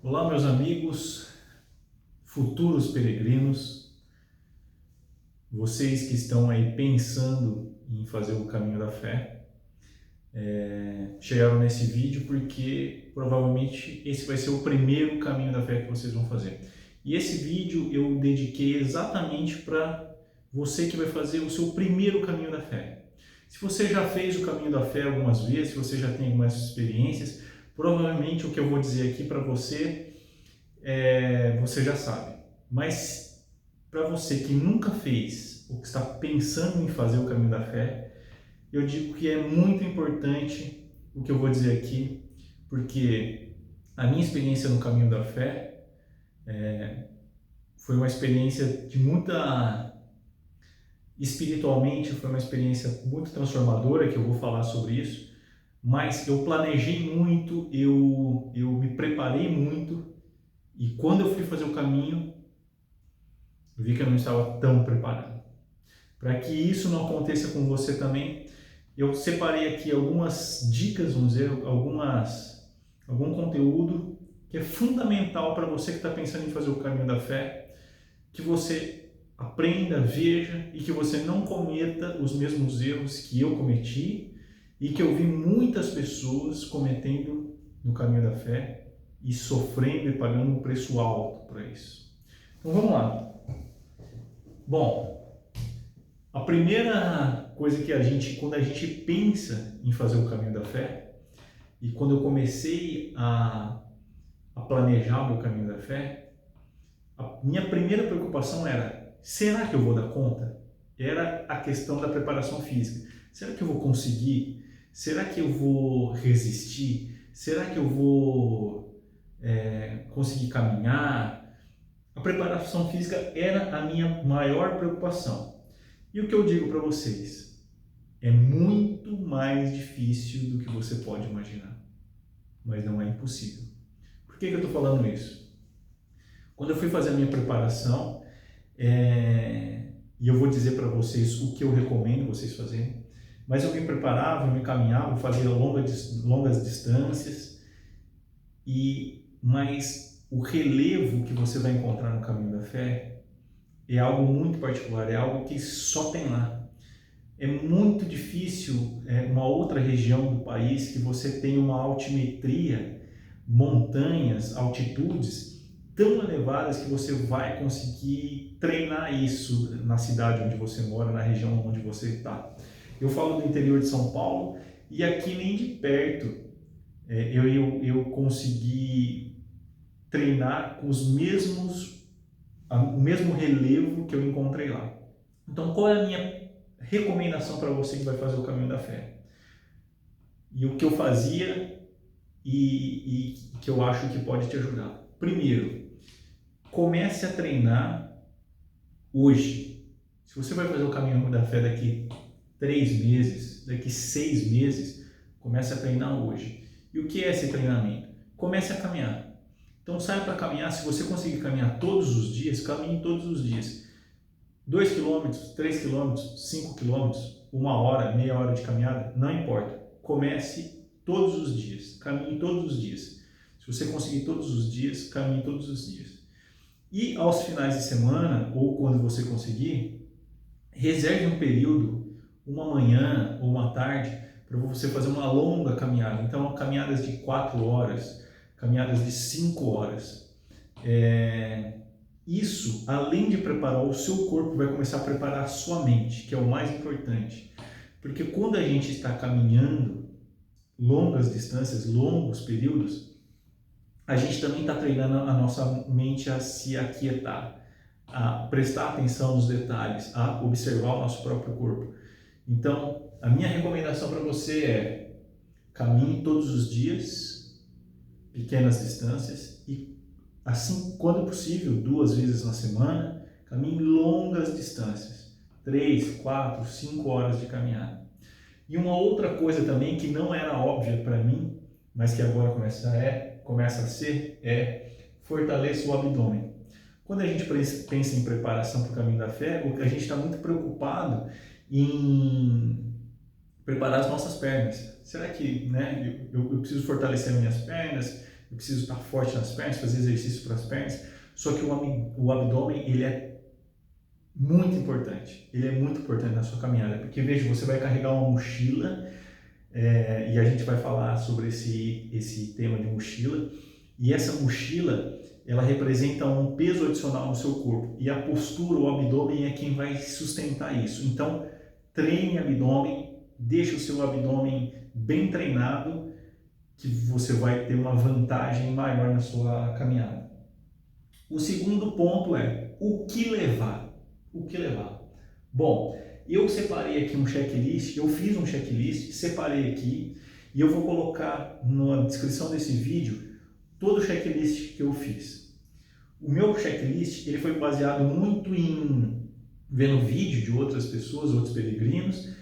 Olá, meus amigos, futuros peregrinos, vocês que estão aí pensando em fazer o caminho da fé, chegaram nesse vídeo porque provavelmente esse vai ser o primeiro caminho da fé que vocês vão fazer. E esse vídeo eu dediquei exatamente para você que vai fazer o seu primeiro caminho da fé. Se você já fez o caminho da fé algumas vezes, se você já tem algumas experiências, provavelmente o que eu vou dizer aqui para você você já sabe. Mas para você que nunca fez ou que está pensando em fazer o caminho da fé, eu digo que é muito importante o que eu vou dizer aqui, porque a minha experiência no caminho da fé foi uma experiência de espiritualmente, foi uma experiência muito transformadora, que eu vou falar sobre isso, mas eu planejei muito, eu me preparei muito, e quando eu fui fazer o caminho, eu vi que eu não estava tão preparado. Para que isso não aconteça com você também, eu separei aqui algumas dicas, vamos dizer, algum conteúdo que é fundamental para você que está pensando em fazer o caminho da fé, que você aprenda, veja e que você não cometa os mesmos erros que eu cometi e que eu vi muitas pessoas cometendo no caminho da fé e sofrendo e pagando um preço alto para isso. Então vamos lá. Bom, a primeira coisa que quando a gente pensa em fazer o caminho da fé, e quando eu comecei a planejar o meu caminho da fé, a minha primeira preocupação era: será que eu vou dar conta? Era a questão da preparação física. Será que eu vou conseguir? Será que eu vou resistir? Será que eu vou conseguir caminhar? A preparação física era a minha maior preocupação. E o que eu digo para vocês? É muito mais difícil do que você pode imaginar, mas não é impossível. Por que eu estou falando isso? Quando eu fui fazer a minha preparação, e eu vou dizer para vocês o que eu recomendo vocês fazerem, mas eu me preparava, eu me caminhava, fazia longas distâncias, mas o relevo que você vai encontrar no caminho da fé é algo muito particular, é algo que só tem lá. É muito difícil uma outra região do país que você tenha uma altimetria, montanhas, altitudes tão elevadas que você vai conseguir treinar isso na cidade onde você mora, na região onde você está. Eu falo do interior de São Paulo e aqui nem de perto eu consegui treinar com o mesmo relevo que eu encontrei lá. Então, qual é a minha recomendação para você que vai fazer o caminho da fé? E o que eu fazia e que eu acho que pode te ajudar. Primeiro, comece a treinar hoje. Se você vai fazer o caminho da fé daqui 3 meses, daqui 6 meses, comece a treinar hoje. E o que é esse treinamento? Comece a caminhar. Então saia para caminhar. Se você conseguir caminhar todos os dias, caminhe todos os dias. 2 km, 3 km, 5 km, 1 hora, meia hora de caminhada, não importa. Comece todos os dias, caminhe todos os dias. Se você conseguir todos os dias, caminhe todos os dias. E aos finais de semana, ou quando você conseguir, reserve um período, uma manhã ou uma tarde, para você fazer uma longa caminhada. Então, caminhadas de 4 horas, caminhadas de 5 horas. Isso, além de preparar o seu corpo, vai começar a preparar a sua mente, que é o mais importante. Porque quando a gente está caminhando longas distâncias, longos períodos, a gente também está treinando a nossa mente a se aquietar, a prestar atenção nos detalhes, a observar o nosso próprio corpo. Então, a minha recomendação para você é: caminhe todos os dias, pequenas distâncias, e assim, quando possível, 2 vezes na semana, caminhe longas distâncias, 3, 4, 5 horas de caminhada. E uma outra coisa também que não era óbvia para mim, mas que agora começa a ser, fortaleça o abdômen. Quando a gente pensa em preparação para o caminho da fé, a gente está muito preocupado em preparar as nossas pernas. Será que eu preciso fortalecer minhas pernas? eu preciso estar forte nas pernas, fazer exercício para as pernas, só que o abdômen, ele é muito importante, ele é muito importante na sua caminhada, porque veja, você vai carregar uma mochila, e a gente vai falar sobre esse tema de mochila, e essa mochila, ela representa um peso adicional no seu corpo, e a postura, o abdômen é quem vai sustentar isso. Então, treine abdômen, deixe o seu abdômen bem treinado, que você vai ter uma vantagem maior na sua caminhada. O segundo ponto é o que levar. O que levar? Bom, eu separei aqui um checklist, eu fiz um checklist, separei aqui e eu vou colocar na descrição desse vídeo todo o checklist que eu fiz. O meu checklist ele foi baseado muito em vendo vídeo de outras pessoas, outros peregrinos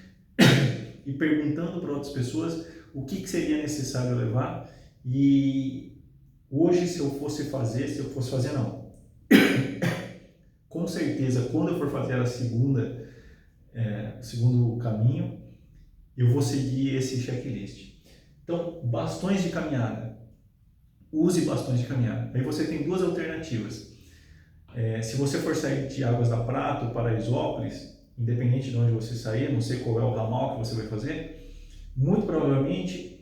e perguntando para outras pessoas o que seria necessário levar. E hoje, se eu fosse fazer não, com certeza, quando eu for fazer a segundo caminho, eu vou seguir esse checklist. Então, bastões de caminhada. Use bastões de caminhada. Aí você tem duas alternativas. Se você for sair de Águas da Prata ou Paraisópolis, independente de onde você sair, não sei qual é o ramal que você vai fazer, muito provavelmente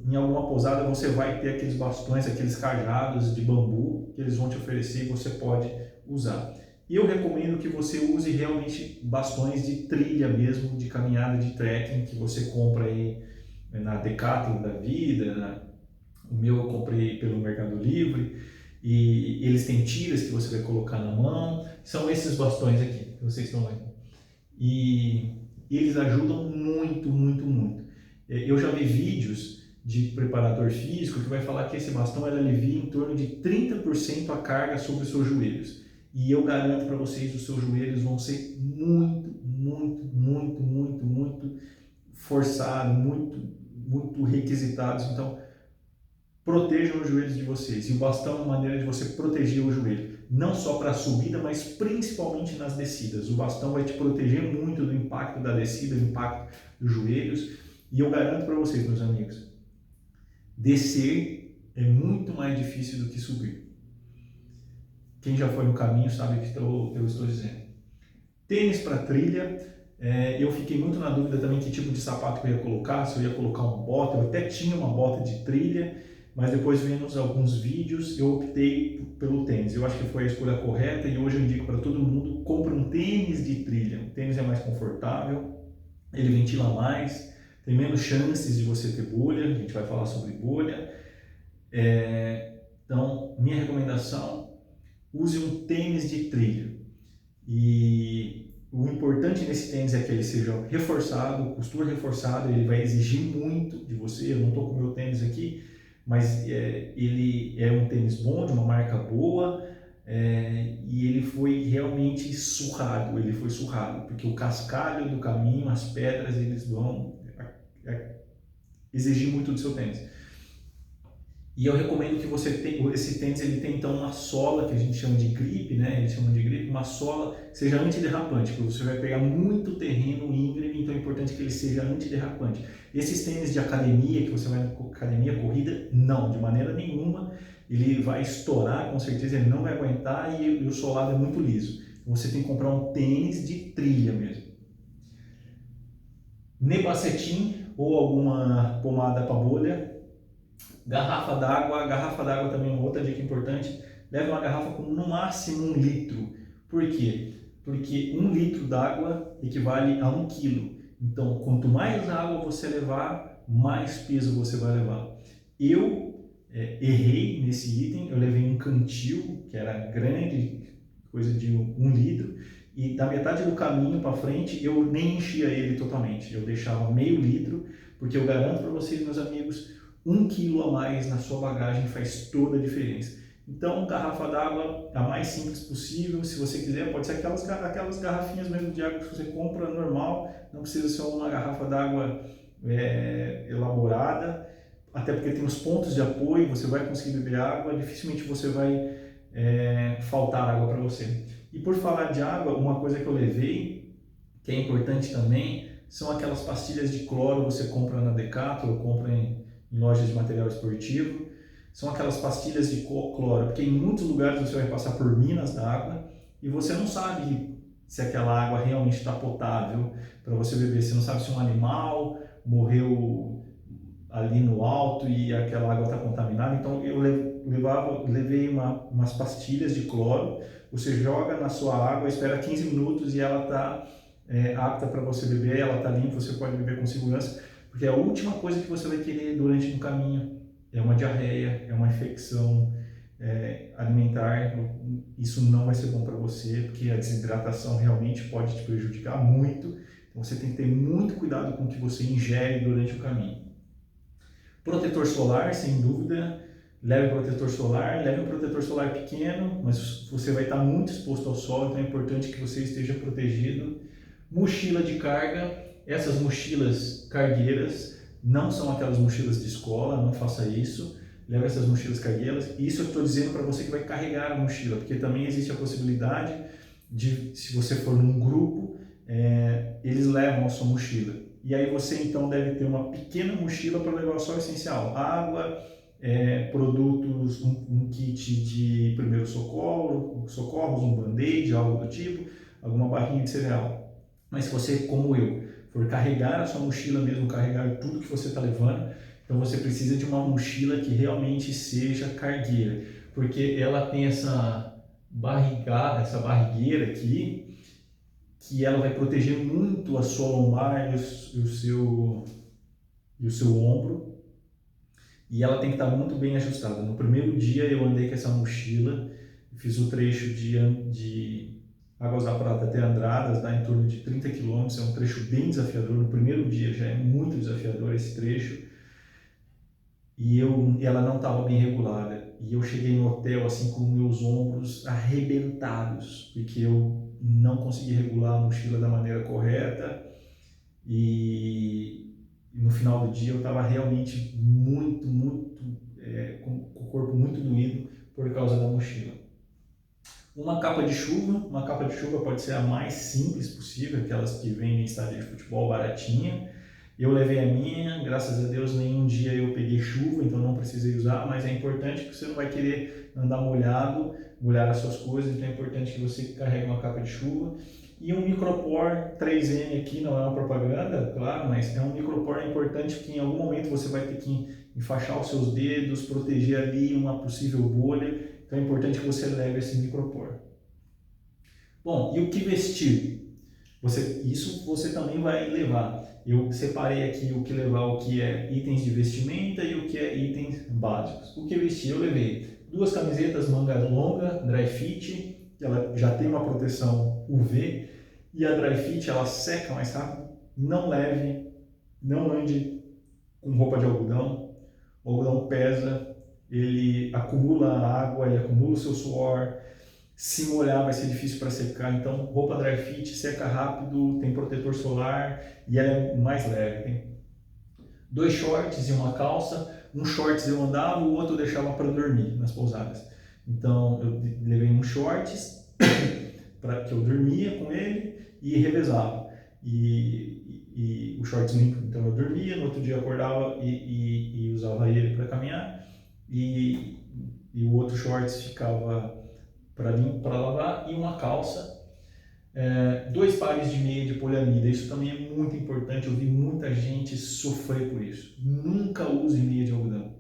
em alguma pousada você vai ter aqueles bastões, aqueles cajados de bambu que eles vão te oferecer e você pode usar. E eu recomendo que você use realmente bastões de trilha mesmo, de caminhada, de trekking, que você compra aí na Decathlon da vida. O meu eu comprei pelo Mercado Livre, e eles têm tiras que você vai colocar na mão. São esses bastões aqui que vocês estão vendo. E eles ajudam muito, muito, muito. Eu já vi vídeos de preparador físico que vai falar que esse bastão alivia em torno de 30% a carga sobre os seus joelhos. E eu garanto para vocês, os seus joelhos vão ser muito, muito, muito, muito, muito forçados, muito, muito requisitados. Então, protejam os joelhos de vocês. E o bastão é uma maneira de você proteger o joelho. Não só para a subida, mas principalmente nas descidas. O bastão vai te proteger muito do impacto da descida, do impacto dos joelhos. E eu garanto para vocês, meus amigos, descer é muito mais difícil do que subir. Quem já foi no caminho sabe o que eu estou dizendo. Tênis para trilha. Eu fiquei muito na dúvida também que tipo de sapato que eu ia colocar, se eu ia colocar uma bota. Eu até tinha uma bota de trilha, mas depois vendo alguns vídeos eu optei pelo tênis. Eu acho que foi a escolha correta e hoje eu indico para todo mundo: compre um tênis de trilha. O tênis é mais confortável, ele ventila mais, tem menos chances de você ter bolha. A gente vai falar sobre bolha. Então, minha recomendação: use um tênis de trilha. E o importante nesse tênis é que ele seja reforçado, costura reforçada. Ele vai exigir muito de você. Eu não estou com o meu tênis aqui, mas ele é um tênis bom, de uma marca boa, e ele foi realmente surrado. Ele foi surrado, porque o cascalho do caminho, as pedras, eles vão exigir muito do seu tênis. E eu recomendo que você tenha, esse tênis ele tem então uma sola que a gente chama de grip, né? Eles chamam de grip, uma sola que seja antiderrapante, porque você vai pegar muito terreno íngreme, então é importante que ele seja antiderrapante. Esses tênis de academia, que você vai na academia, corrida, não, de maneira nenhuma. Ele vai estourar, com certeza ele não vai aguentar, e o solado é muito liso. Você tem que comprar um tênis de trilha mesmo. Nebacetim ou alguma pomada para bolha. Garrafa d'água também é uma outra dica importante. Leve uma garrafa com no máximo 1 litro. Por quê? Porque 1 litro d'água equivale a 1 quilo. Então, quanto mais água você levar, mais peso você vai levar. Eu errei nesse item, eu levei um cantil, que era grande, coisa de 1 litro, e da metade do caminho para frente eu nem enchia ele totalmente. Eu deixava meio litro, porque eu garanto para vocês, meus amigos, 1 quilo a mais na sua bagagem faz toda a diferença. Então, garrafa d'água a mais simples possível. Se você quiser, pode ser aquelas garrafinhas mesmo de água que você compra normal. Não precisa ser uma garrafa d'água elaborada, até porque tem os pontos de apoio, você vai conseguir beber água, dificilmente você vai faltar água para você. E por falar de água, uma coisa que eu levei, que é importante também, são aquelas pastilhas de cloro que você compra na Decathlon, ou compra em lojas de material esportivo. são aquelas pastilhas de cloro, porque em muitos lugares você vai passar por minas d'água e você não sabe se aquela água realmente está potável para você beber. Você não sabe se um animal morreu ali no alto e aquela água está contaminada. Então eu levei umas pastilhas de cloro. Você joga na sua água, espera 15 minutos e ela está apta para você beber, ela está limpa, você pode beber com segurança, porque a última coisa que você vai querer durante um caminho é uma diarreia, é uma infecção alimentar. Isso não vai ser bom para você, porque a desidratação realmente pode te prejudicar muito. Então você tem que ter muito cuidado com o que você ingere durante o caminho. Protetor solar, sem dúvida, leve um protetor solar pequeno, mas você vai estar muito exposto ao sol, então é importante que você esteja protegido. Mochila de carga, essas mochilas cargueiras não são aquelas mochilas de escola, não faça isso. Leve essas mochilas cargueiras. Isso eu estou dizendo para você que vai carregar a mochila, porque também existe a possibilidade de, se você for num grupo, eles levam a sua mochila. E aí você então deve ter uma pequena mochila para levar só o essencial: água, produtos, um kit de primeiros socorros, um band-aid, algo do tipo, alguma barrinha de cereal. Mas se você, como eu, for carregar a sua mochila mesmo, carregar tudo que você está levando, então você precisa de uma mochila que realmente seja cargueira, porque ela tem essa barrigueira aqui, que ela vai proteger muito a sua lombar e o seu ombro, e ela tem que estar muito bem ajustada. No primeiro dia eu andei com essa mochila, fiz o trecho de Águas da Prata até Andradas, dá em torno de 30 quilômetros, é um trecho bem desafiador. No primeiro dia já é muito desafiador esse trecho, e ela não estava bem regulada, e eu cheguei no hotel assim com meus ombros arrebentados, porque eu não consegui regular a mochila da maneira correta, e no final do dia eu estava realmente muito com o corpo muito doído por causa da mochila. Uma capa de chuva pode ser a mais simples possível, aquelas que vêm em estádio de futebol baratinha. Eu levei a minha, graças a Deus nenhum dia eu peguei chuva, então não precisei usar, mas é importante que você não vai querer andar molhar as suas coisas, então é importante que você carregue uma capa de chuva. E um micropor 3M aqui, não é uma propaganda, claro, mas é um micropor importante porque em algum momento você vai ter que enfaixar os seus dedos, proteger ali uma possível bolha, então é importante que você leve esse micropor. Bom, e o que vestir? Isso você também vai levar. Eu separei aqui o que levar, o que é itens de vestimenta e o que é itens básicos. O que vestir? Eu levei 2 camisetas manga longa, dry fit, que ela já tem uma proteção UV, e a dry fit ela seca mais rápido. Não ande com roupa de algodão. O algodão pesa, ele acumula água, ele acumula o seu suor. Se molhar vai ser difícil para secar, então roupa dry fit seca rápido, tem protetor solar e ela é mais leve. Tem 2 shorts e uma calça. Um shorts eu andava, o outro eu deixava para dormir nas pousadas. Então eu levei um shorts para que eu dormia com ele e revezava. E o shorts limpo, então eu dormia, no outro dia eu acordava e usava ele para caminhar, e o outro shorts ficava para lavar, e uma calça, 2 pares de meia de poliamida. Isso também é muito importante, eu vi muita gente sofrer por isso. Nunca use meia de algodão.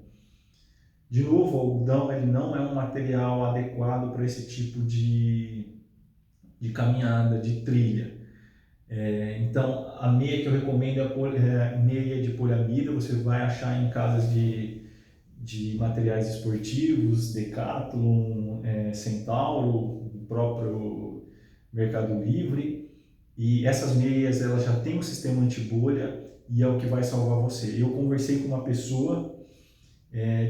De novo, o algodão ele não é um material adequado para esse tipo de caminhada, de trilha. Então, a meia que eu recomendo é a meia de poliamida. Você vai achar em casas de materiais esportivos, Decathlon, Centauro, o próprio Mercado Livre. E essas meias elas já têm um sistema anti-bolha e é o que vai salvar você. Eu conversei com uma pessoa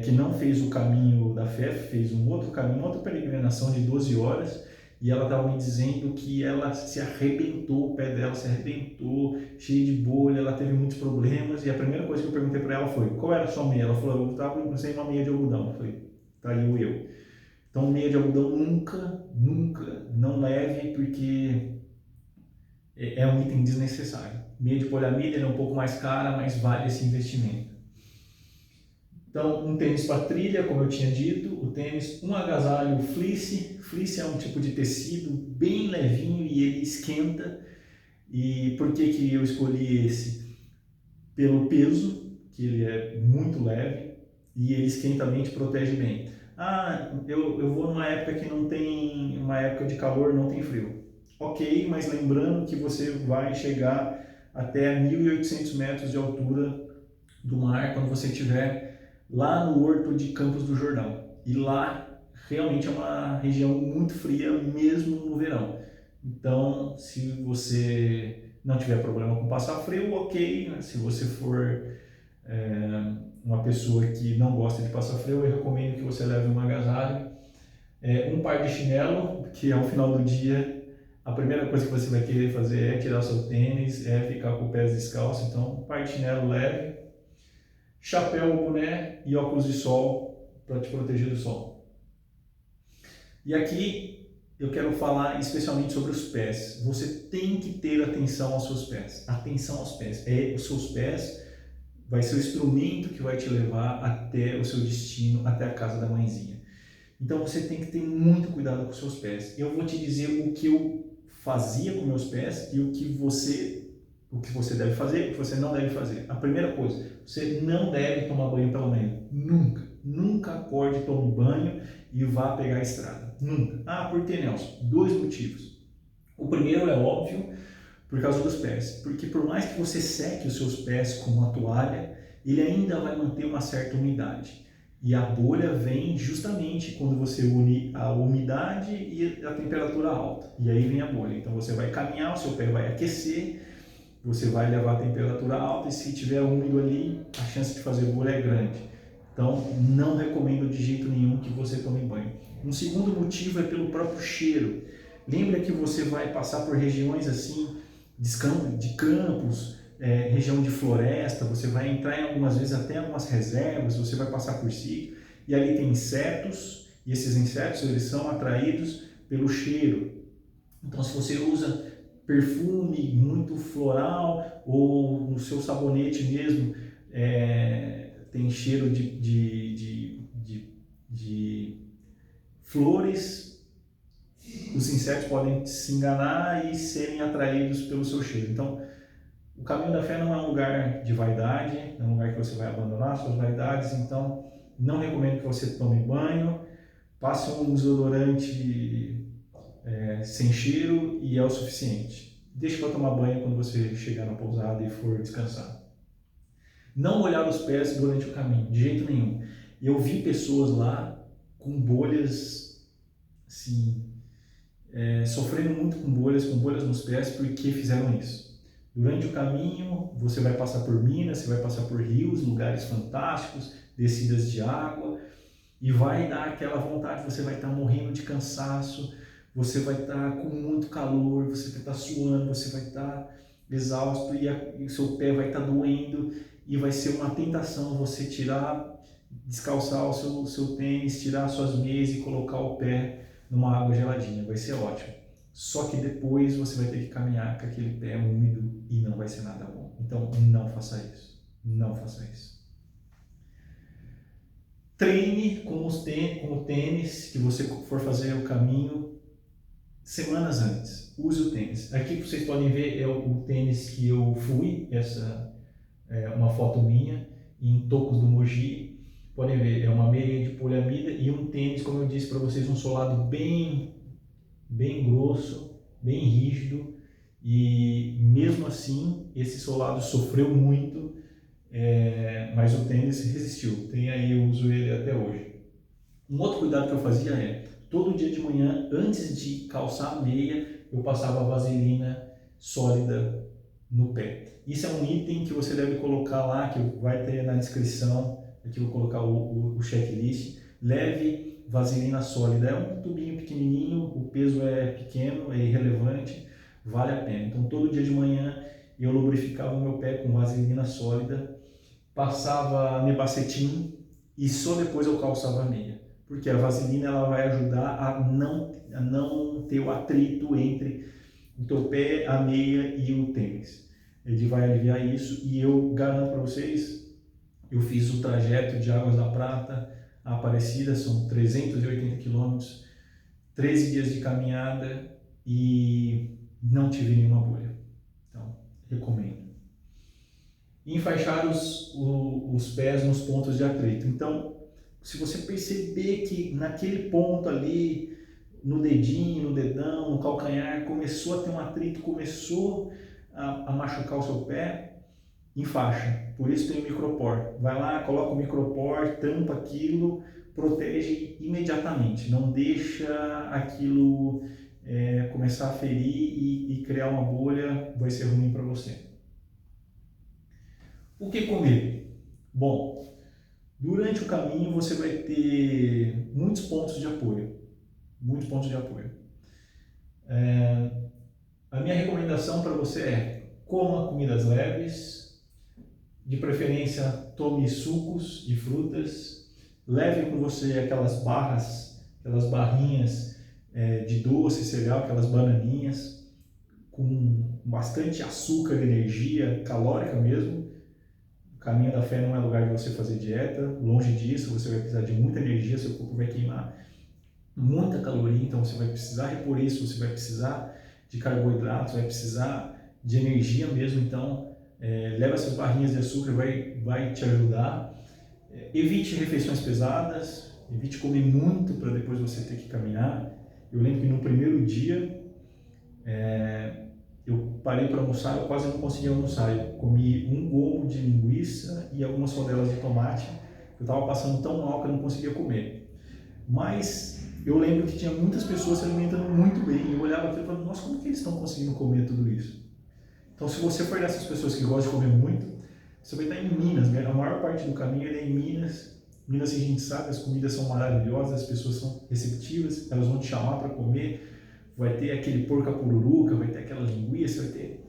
que não fez o caminho da fé, fez um outro caminho, uma outra peregrinação de 12 horas, e ela estava me dizendo que ela se arrebentou, o pé dela se arrebentou, cheio de bolha, ela teve muitos problemas, e a primeira coisa que eu perguntei para ela foi: qual era a sua meia? Ela falou: eu estava usando uma meia de algodão. Eu falei: tá aí o eu. Então meia de algodão nunca, não leve, porque é um item desnecessário. Meia de poliamida é um pouco mais cara, mas vale esse investimento. Então, um tênis para trilha, como eu tinha dito, o tênis, um agasalho fleece. Fleece é um tipo de tecido bem levinho e ele esquenta. E por que que eu escolhi esse? Pelo peso, que ele é muito leve e ele esquenta bem, te protege bem. Ah, eu vou numa época que não tem, uma época de calor, não tem frio. Ok, mas lembrando que você vai chegar até 1.800 metros de altura do mar quando você estiver lá no Horto de Campos do Jordão. E lá realmente é uma região muito fria, mesmo no verão. Então, se você não tiver problema com passar frio, ok. Né? Se você for uma pessoa que não gosta de passar frio, eu recomendo que você leve um agasalho, um par de chinelo, que ao final do dia a primeira coisa que você vai querer fazer é tirar seu tênis, é ficar com o pé descalço. Então, um par de chinelo leve, chapéu, boné e óculos de sol para te proteger do sol. E aqui eu quero falar especialmente sobre os pés. Você tem que ter atenção aos seus pés. Atenção aos pés. Os seus pés vai ser o instrumento que vai te levar até o seu destino, até a casa da mãezinha. Então você tem que ter muito cuidado com os seus pés. Eu vou te dizer o que eu fazia com meus pés e o que você deve fazer e o que você não deve fazer. A primeira coisa, você não deve tomar banho pela manhã. Nunca. Nunca acorde, tome banho e vá pegar a estrada. Nunca. Ah, por que, Nelson? 2 motivos. O primeiro é óbvio, por causa dos pés. Porque por mais que você seque os seus pés com uma toalha, ele ainda vai manter uma certa umidade. E a bolha vem justamente quando você une a umidade e a temperatura alta. E aí vem a bolha. Então você vai caminhar, o seu pé vai aquecer, você vai levar a temperatura alta e se tiver úmido ali, a chance de fazer bolha é grande. Então não recomendo de jeito nenhum que você tome banho. Um segundo motivo é pelo próprio cheiro. Lembra que você vai passar por regiões assim, de campos, região de floresta, você vai entrar em algumas vezes até algumas reservas, você vai passar por sítio, e ali tem insetos, e esses insetos eles são atraídos pelo cheiro. Então se você usa perfume muito floral, ou no seu sabonete mesmo tem cheiro de flores, os insetos podem se enganar e serem atraídos pelo seu cheiro. Então, o caminho da fé não é um lugar de vaidade, é um lugar que você vai abandonar suas vaidades. Então, não recomendo que você tome banho, passe um desodorante sem cheiro e é o suficiente. Deixe para tomar banho quando você chegar na pousada e for descansar. Não molhar os pés durante o caminho, de jeito nenhum. Eu vi pessoas lá com bolhas, assim, sofrendo muito com bolhas nos pés porque fizeram isso. Durante o caminho, você vai passar por minas, você vai passar por rios, lugares fantásticos, descidas de água, e vai dar aquela vontade, você vai estar morrendo de cansaço, você vai estar com muito calor, você vai estar suando, você vai estar exausto e o seu pé vai estar doendo e vai ser uma tentação você descalçar o seu tênis, tirar suas meias e colocar o pé numa água geladinha, vai ser ótimo. Só que depois você vai ter que caminhar com aquele pé úmido e não vai ser nada bom. Então não faça isso, não faça isso. Treine com o tênis que você for fazer o caminho semanas antes. Use o tênis. Aqui vocês podem ver é o tênis que eu fui, essa é uma foto minha em Tocos do Mogi. Podem ver, é uma meia de poliamida e um tênis, como eu disse para vocês, um solado bem grosso, bem rígido, e mesmo assim esse solado sofreu muito, mas o tênis resistiu. Tem aí, eu uso ele até hoje. Um outro cuidado que eu fazia todo dia de manhã, antes de calçar a meia, eu passava vaselina sólida no pé. Isso é um item que você deve colocar lá, que vai ter na descrição, aqui eu vou colocar o checklist. Leve vaselina sólida, é um tubinho pequenininho, o peso é pequeno, é irrelevante, vale a pena. Então todo dia de manhã eu lubrificava o meu pé com vaselina sólida, passava nebacetim e só depois eu calçava a meia. Porque a vaselina ela vai ajudar a não ter o atrito entre o teu pé, a meia e o tênis. Ele vai aliviar isso e eu garanto para vocês, Eu fiz o trajeto de Águas da Prata a Aparecida, são 380 quilômetros, 13 dias de caminhada e não tive nenhuma bolha. Então, recomendo. Enfaixar os pés nos pontos de atrito. Então, se você perceber que naquele ponto ali, no dedinho, no dedão, no calcanhar, começou a ter um atrito, começou a machucar o seu pé, enfaixa. Por isso tem o micropor. Vai lá, coloca o micropor, tampa aquilo, protege imediatamente. Não deixa aquilo começar a ferir e criar uma bolha, vai ser ruim para você. O que comer? Bom, durante o caminho você vai ter muitos pontos de apoio. Muitos pontos de apoio. A minha recomendação para você é: coma comidas leves, de preferência tome sucos de frutas, leve com você aquelas barrinhas de doce, cereal, aquelas bananinhas, com bastante açúcar, energia calórica mesmo. O caminho da fé não é lugar de você fazer dieta, longe disso, você vai precisar de muita energia, seu corpo vai queimar muita caloria, então você vai precisar repor isso, você vai precisar de carboidratos, vai precisar de energia mesmo, então leva essas barrinhas de açúcar, vai te ajudar. Evite refeições pesadas, evite comer muito para depois você ter que caminhar. Eu lembro que no primeiro dia eu parei para almoçar, eu quase não conseguia almoçar. Eu comi um gomo de linguiça e algumas rodelas de tomate. Eu estava passando tão mal que eu não conseguia comer. Mas eu lembro que tinha muitas pessoas se alimentando muito bem. Eu olhava aquilo e falava: nossa, como que eles estão conseguindo comer tudo isso? Então, se você for dessas pessoas que gostam de comer muito, você vai estar em Minas, né? A maior parte do caminho é em Minas. Minas, a gente sabe, as comidas são maravilhosas, as pessoas são receptivas, elas vão te chamar para comer. Vai ter aquele porco pururuca, vai ter aquela linguiça, vai ter...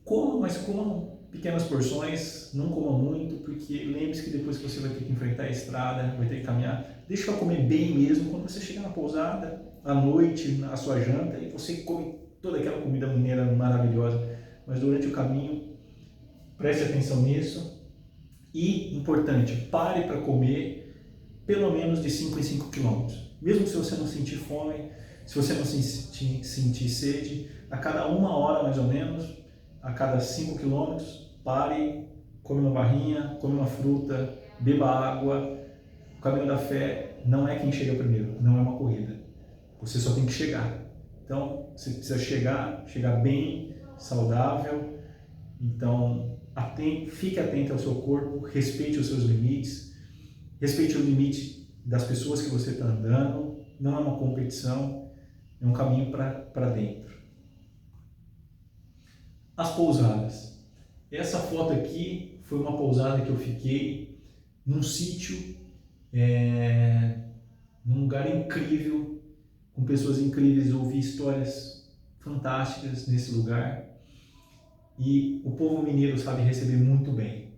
Coma, mas coma pequenas porções, não coma muito, porque lembre-se que depois que você vai ter que enfrentar a estrada, vai ter que caminhar, deixa para comer bem mesmo. Quando você chegar na pousada, à noite, na sua janta, e você come toda aquela comida mineira maravilhosa, mas durante o caminho, preste atenção nisso. E, importante, pare para comer pelo menos de 5 em 5 quilômetros. Mesmo se você não sentir fome, se você não sentir sede, a cada 1 hora mais ou menos, a cada 5 quilômetros, pare, come uma barrinha, come uma fruta, beba água. O caminho da fé não é quem chega primeiro, não é uma corrida. Você só tem que chegar. Então, você precisa chegar bem, saudável. Então, fique atento ao seu corpo, respeite os seus limites, respeite o limite das pessoas que você está andando. Não é uma competição, é um caminho para dentro. As pousadas. Essa foto aqui foi uma pousada que eu fiquei num sítio, num lugar incrível, com pessoas incríveis. Eu ouvi histórias fantásticas nesse lugar e o povo mineiro sabe receber muito bem.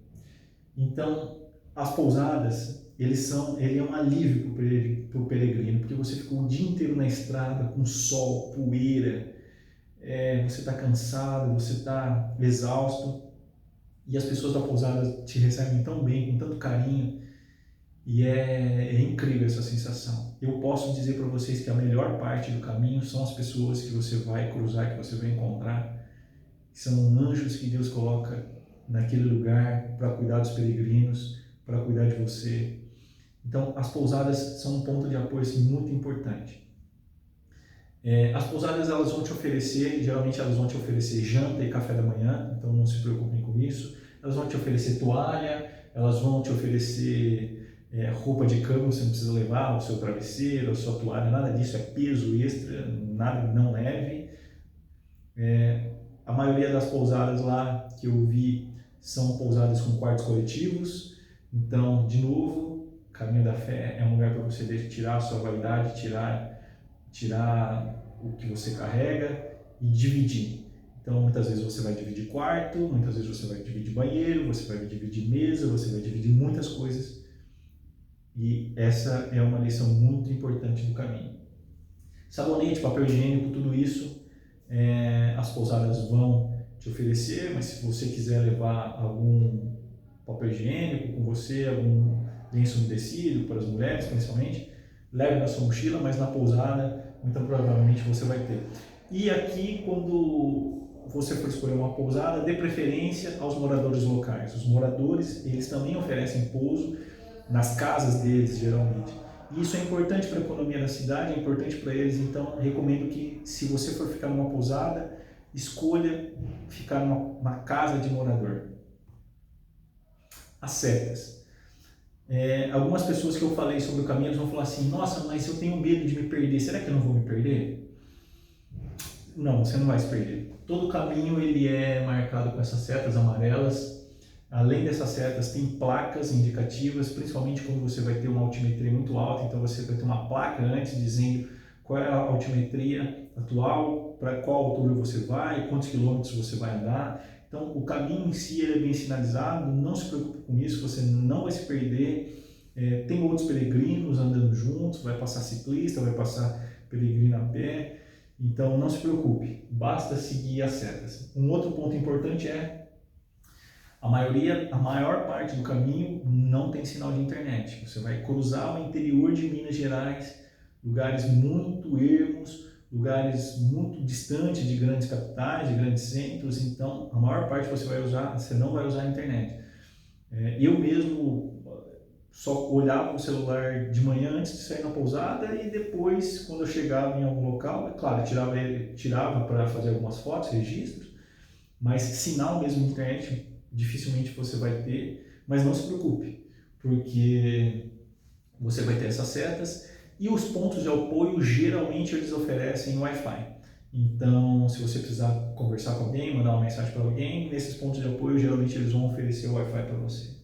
Então, as pousadas, ele é um alívio para o peregrino, porque você ficou o dia inteiro na estrada com sol, poeira, você está cansado, você está exausto, e as pessoas da pousada te recebem tão bem, com tanto carinho, e é incrível essa sensação. Eu posso dizer para vocês que a melhor parte do caminho são as pessoas que você vai cruzar, que você vai encontrar, que são anjos que Deus coloca naquele lugar para cuidar dos peregrinos, para cuidar de você. Então, as pousadas são um ponto de apoio assim, muito importante. As pousadas, elas vão te oferecer, geralmente elas vão te oferecer janta e café da manhã, então não se preocupem com isso. Elas vão te oferecer toalha, elas vão te oferecer roupa de cama, você não precisa levar o seu travesseiro, a sua toalha, nada disso, é peso extra, nada, não leve. A maioria das pousadas lá que eu vi são pousadas com quartos coletivos, então, de novo, Caminho da Fé é um lugar para você tirar a sua vaidade, tirar o que você carrega e dividir. Então, muitas vezes você vai dividir quarto, muitas vezes você vai dividir banheiro, você vai dividir mesa, você vai dividir muitas coisas. E essa é uma lição muito importante do caminho. Sabonete, papel higiênico, tudo isso as pousadas vão te oferecer, mas se você quiser levar papel higiênico com você, algum lenço umedecido para as mulheres principalmente. Leve na sua mochila, mas na pousada muito provavelmente você vai ter. E aqui, quando você for escolher uma pousada, dê preferência aos moradores locais. Os moradores, eles também oferecem pouso nas casas deles, geralmente. E isso é importante para a economia da cidade, é importante para eles, então recomendo que, se você for ficar numa pousada, escolha ficar numa casa de morador. As setas. Algumas pessoas que eu falei sobre o caminho vão falar assim: nossa, mas eu tenho medo de me perder, será que eu não vou me perder? Não, você não vai se perder. Todo o caminho ele é marcado com essas setas amarelas. Além dessas setas, tem placas indicativas, principalmente quando você vai ter uma altimetria muito alta, então você vai ter uma placa antes dizendo qual é a altimetria atual, para qual altura você vai, quantos quilômetros você vai andar. Então, o caminho em si ele é bem sinalizado, não se preocupe com isso, você não vai se perder. Tem outros peregrinos andando juntos, vai passar ciclista, vai passar peregrino a pé, então não se preocupe, basta seguir as setas. Um outro ponto importante é a maior parte do caminho não tem sinal de internet. Você vai cruzar o interior de Minas Gerais, lugares muito ermos, lugares muito distantes de grandes capitais, de grandes centros, então a maior parte você não vai usar a internet. Eu mesmo só olhava o celular de manhã antes de sair na pousada e depois, quando eu chegava em algum local, é claro, tirava para fazer algumas fotos, registros, mas sinal mesmo de internet dificilmente você vai ter, mas não se preocupe, porque você vai ter essas setas e os pontos de apoio geralmente eles oferecem Wi-Fi. Então, se você precisar conversar com alguém, mandar uma mensagem para alguém, nesses pontos de apoio geralmente eles vão oferecer o Wi-Fi para você.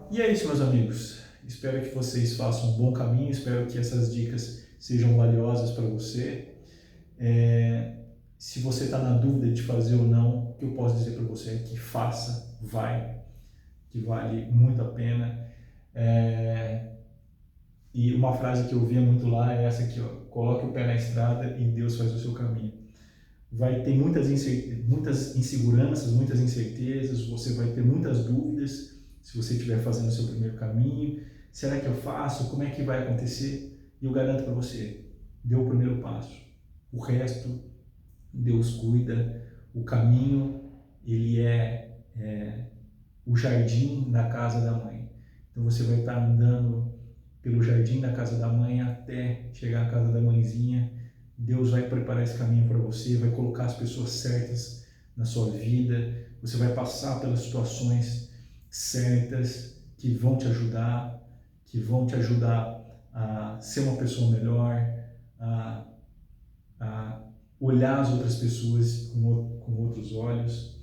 E é isso, meus amigos. Espero que vocês façam um bom caminho, espero que essas dicas sejam valiosas para você. Se você está na dúvida de fazer ou não, o que eu posso dizer para você é que faça, vai, que vale muito a pena. E uma frase que eu via muito lá é essa aqui, ó: coloque o pé na estrada e Deus faz o seu caminho. Vai ter muitas inseguranças, muitas incertezas, você vai ter muitas dúvidas se você estiver fazendo o seu primeiro caminho. Será que eu faço? Como é que vai acontecer? E eu garanto para você, dê o primeiro passo. O resto Deus cuida. O caminho, ele é o jardim da casa da mãe. Então você vai estar andando pelo jardim da casa da mãe até chegar à casa da mãezinha. Deus vai preparar esse caminho para você, vai colocar as pessoas certas na sua vida. Você vai passar pelas situações certas que vão te ajudar a ser uma pessoa melhor, a olhar as outras pessoas com outros olhos.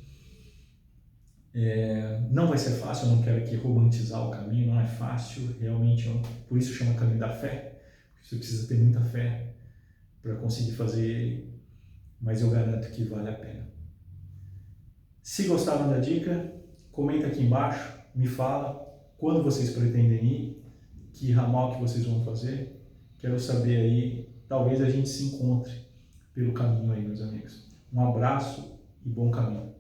Não vai ser fácil, eu não quero aqui romantizar o caminho, não é fácil, realmente, por isso chama caminho da fé, você precisa ter muita fé para conseguir fazer ele, mas eu garanto que vale a pena. Se gostaram da dica, comenta aqui embaixo, me fala quando vocês pretendem ir, que ramal que vocês vão fazer, quero saber aí, talvez a gente se encontre pelo caminho aí, meus amigos. Um abraço e bom caminho.